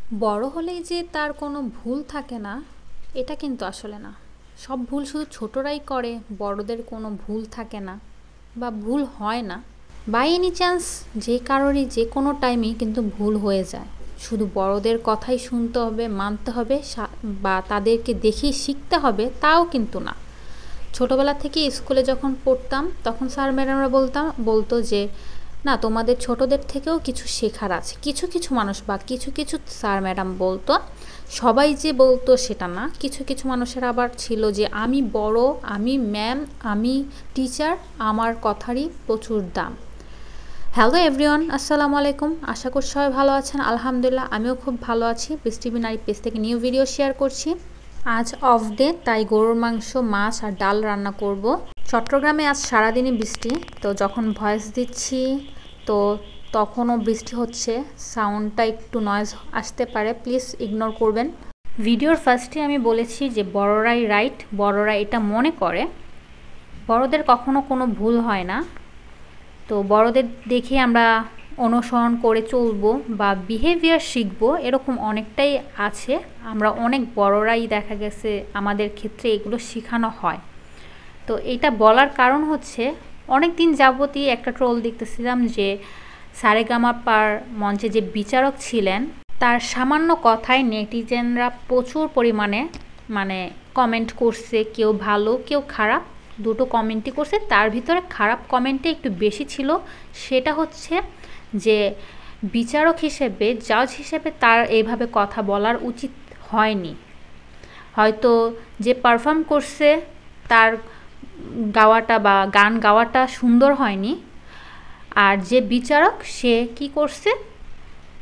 বড় হলেই যে তার কোনো ভুল থাকে না এটা কিন্তু আসলে না। সব ভুল শুধু ছোটরাই করে, বড়দের কোনো ভুল থাকে না বা ভুল হয় না। বাই এনি চান্স যে কারোরই যে কোনো টাইমেই কিন্তু ভুল হয়ে যায়। শুধু বড়দের কথাই শুনতে হবে, মানতে হবে বা তাদেরকে দেখেই শিখতে হবে তাও কিন্তু না। ছোটোবেলা থেকে স্কুলে যখন পড়তাম তখন স্যার ম্যাডামরা বলতো যে না, তোমাদের ছোটদের থেকেও কিছু শেখার আছে। কিছু কিছু মানুষ বা কিছু কিছু স্যার ম্যাডাম বলতো, সবাই যে বলতো সেটা না। কিছু কিছু মানুষের আবার ছিল যে আমি বড়, আমি ম্যাম, আমি টিচার, আমার কথারই প্রচুর দাম। হ্যালো এভরিওয়ান, আসসালামু আলাইকুম। আশা করি সবাই ভালো আছেন। আলহামদুলিল্লাহ আমিও খুব ভালো আছি। বৃষ্টিবি নারী পেজ থেকে নিউ ভিডিও শেয়ার করছি। আজ অফ ডে, তাই গরুর মাংস, মাছ আর ডাল রান্না করব। চট্টগ্রামে আজ সারাদিনই বৃষ্টি, তো যখন ভয়েস দিচ্ছি তো তখনও বৃষ্টি হচ্ছে। সাউন্ডটা একটু নয়েজ আসতে পারে, প্লিজ ইগনোর করবেন। ভিডিওর ফার্স্টে আমি বলেছি যে বড়রাই রাইট, বড়রা এটা মনে করে। বড়দের কখনো কোনো ভুল হয় না, তো বড়দের দেখে আমরা অনুসরণ করে চলবো বা বিহেভিয়ার শিখবো, এরকম অনেকটাই আছে। আমরা অনেক বড়রাই দেখা গেছে আমাদের ক্ষেত্রে এগুলো শেখানো হয়। তো এটা বলার কারণ হচ্ছে, অনেক দিন যাবতই একটা ট্রোল দেখতেছিলাম যে সারেগামাপার মঞ্চে যে বিচারক ছিলেন তার সামান্য কথায় নেটিজেনরা প্রচুর পরিমাণে কমেন্ট করছে। কেউ ভালো কেউ খারাপ, দুটো কমেন্টই করছে। তার ভিতরে খারাপ কমেন্টে একটু বেশি ছিল। সেটা হচ্ছে যে বিচারক হিসেবে, জাজ হিসেবে তার এইভাবে কথা বলার উচিত হয়নি। হয়তো যে পারফর্ম করছে তার গাওয়াটা বা গান গাওয়াটা সুন্দর হয়নি, আর যে বিচারক সে কি করছে,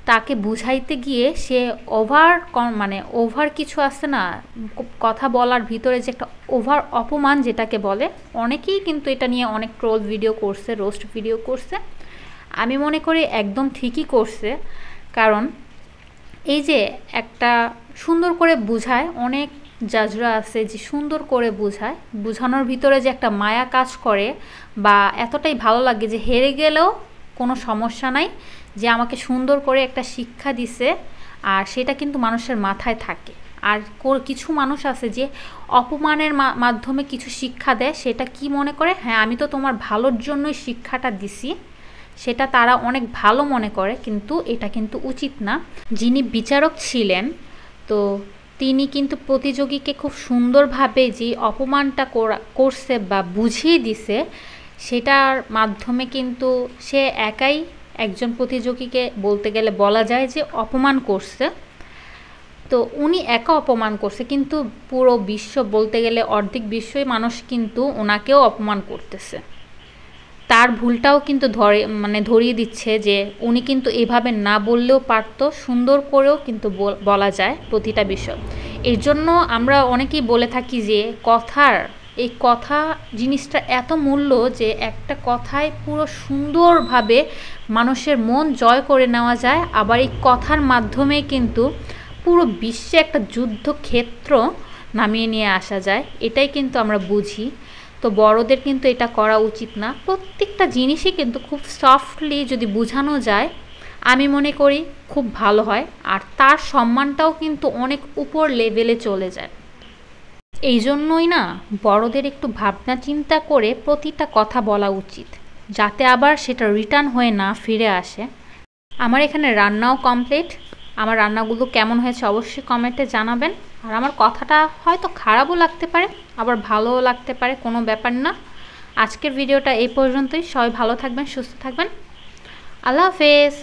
তাকে বুঝাইতে গিয়ে সে ওভার কিছু আছে না, কথা বলার ভিতরে যে একটা ওভার অপমান যেটাকে বলে। অনেকেই কিন্তু এটা নিয়ে অনেক ট্রোল ভিডিও করছে, রোস্ট ভিডিও করছে। আমি মনে করি একদম ঠিকই করছে, কারণ এই যে একটা সুন্দর করে বুঝায়, অনেক জাজরা আছে যে সুন্দর করে বুঝায়, বুঝানোর ভিতরে যে একটা মায়া কাজ করে বা এতটাই ভালো লাগে যে হেরে গেলেও কোনো সমস্যা নাই, যে আমাকে সুন্দর করে একটা শিক্ষা দিছে, আর সেটা কিন্তু মানুষের মাথায় থাকে। আর কিছু মানুষ আছে যে অপমানের মাধ্যমে কিছু শিক্ষা দেয়, সেটা কি মনে করে, হ্যাঁ আমি তো তোমার ভালোর জন্যই শিক্ষাটা দিছি, সেটা তারা অনেক ভালো মনে করে, কিন্তু এটা কিন্তু উচিত না। যিনি বিচারক ছিলেন তো তিনি কিন্তু প্রতিযোগীকে খুব সুন্দরভাবে যে অপমানটা করছে বা বুঝিয়ে দিছে, সেটার মাধ্যমে কিন্তু সে একাই একজন প্রতিযোগীকে বলতে গেলে বলা যায় যে অপমান করছে। তো উনি একা অপমান করছে, কিন্তু পুরো বিশ্ব বলতে গেলে অর্ধেক বিশ্বই মানুষ কিন্তু ওনাকেও অপমান করতেছে। তার ভুলটাও কিন্তু ধরিয়ে দিচ্ছে যে উনি কিন্তু এভাবে না বললেও পারতো, সুন্দর করেও কিন্তু বলা যায় প্রতিটা বিষয়। এর জন্য আমরা অনেকেই বলে থাকি যে এই কথা জিনিসটা এত মূল্য, যে একটা কথায় পুরো সুন্দরভাবে মানুষের মন জয় করে নেওয়া যায়। আবার এই কথার মাধ্যমে কিন্তু পুরো বিশ্বে একটা যুদ্ধক্ষেত্র নামিয়ে নিয়ে আসা যায়, এটাই কিন্তু আমরা বুঝি। তো বড়দের কিন্তু এটা করা উচিত না। প্রত্যেকটা জিনিসই কিন্তু খুব সফটলি যদি বোঝানো যায়, আমি মনে করি খুব ভালো হয়, আর তার সম্মানটাও কিন্তু অনেক উপর লেভেলে চলে যায়। এই জন্যই না, বড়দের একটু ভাবনা চিন্তা করে প্রতিটা কথা বলা উচিত, যাতে আবার সেটা রিটার্ন হয়ে না ফিরে আসে। আমার এখানে রান্নাও কমপ্লিট। আমার রান্নাগুলো কেমন হয়েছে অবশ্যই কমেন্টে জানাবেন। আর আমার কথাটা হয়তো খারাপও লাগতে পারে, আবার ভালোও লাগতে পারে, কোনো ব্যাপার না। আজকের ভিডিওটা এই পর্যন্তই। সবাই ভালো থাকবেন, সুস্থ থাকবেন। আল্লাহ হাফেজ।